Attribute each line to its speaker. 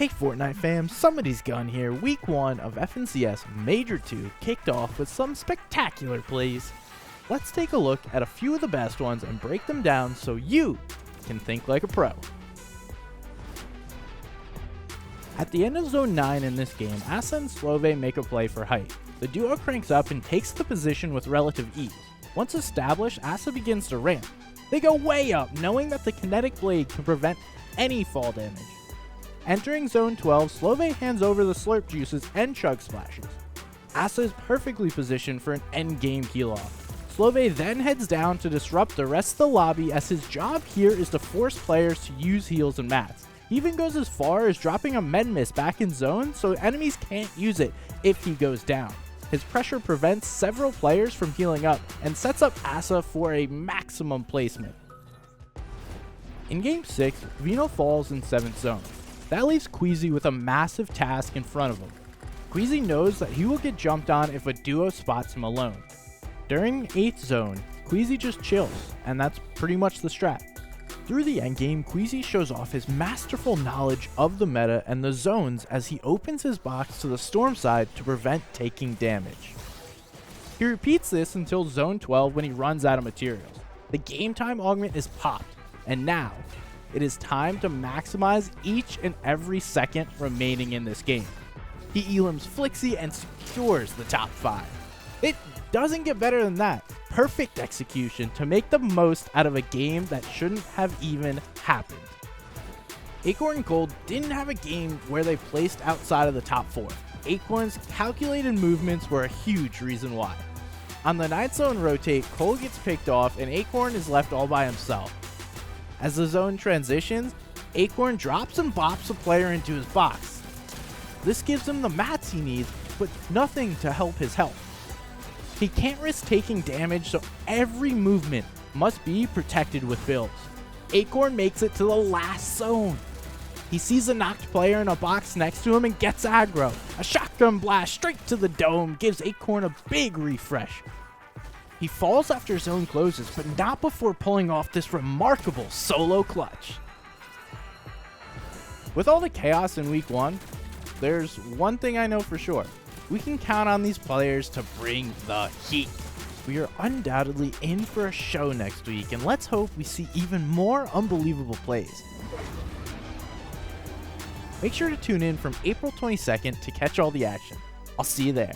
Speaker 1: Hey Fortnite fam, Somebody's Gun here. Week 1 of FNCS Major 2 kicked off with some spectacular plays. Let's take a look at a few of the best ones and break them down so you can think like a pro. At the end of Zone 9 in this game, Asa and Slove make a play for height. The duo cranks up and takes the position with relative ease. Once established, Asa begins to ramp. They go way up, knowing that the kinetic blade can prevent any fall damage. Entering Zone 12, Slove hands over the slurp juices and chug splashes. Asa is perfectly positioned for an endgame kill-off. Slove then heads down to disrupt the rest of the lobby, as his job here is to force players to use heals and mats. He even goes as far as dropping a med miss back in zone so enemies can't use it if he goes down. His pressure prevents several players from healing up and sets up Asa for a maximum placement. In Game 6, Vino falls in 7th zone. That leaves Queasy with a massive task in front of him. Queasy knows that he will get jumped on if a duo spots him alone. During 8th zone, Queasy just chills, and that's pretty much the strat. Through the endgame, Queasy shows off his masterful knowledge of the meta and the zones as he opens his box to the storm side to prevent taking damage. He repeats this until Zone 12 when he runs out of materials. The game time augment is popped, and now it is time to maximize each and every second remaining in this game. He elims Flixie and secures the top 5. It doesn't get better than that. Perfect execution to make the most out of a game that shouldn't have even happened. Acorn and Cold didn't have a game where they placed outside of the top 4. Acorn's calculated movements were a huge reason why. On the 9th zone rotate, Cole gets picked off and Acorn is left all by himself. As the zone transitions, Acorn drops and bops a player into his box. This gives him the mats he needs, but nothing to help his health. He can't risk taking damage, so every movement must be protected with builds. Acorn makes it to the last zone. He sees a knocked player in a box next to him and gets aggro. A shotgun blast straight to the dome gives Acorn a big refresh. He falls after zone closes, but not before pulling off this remarkable solo clutch. With all the chaos in week 1, there's one thing I know for sure. We can count on these players to bring the heat. We are undoubtedly in for a show next week, and let's hope we see even more unbelievable plays. Make sure to tune in from April 22nd to catch all the action. I'll see you there.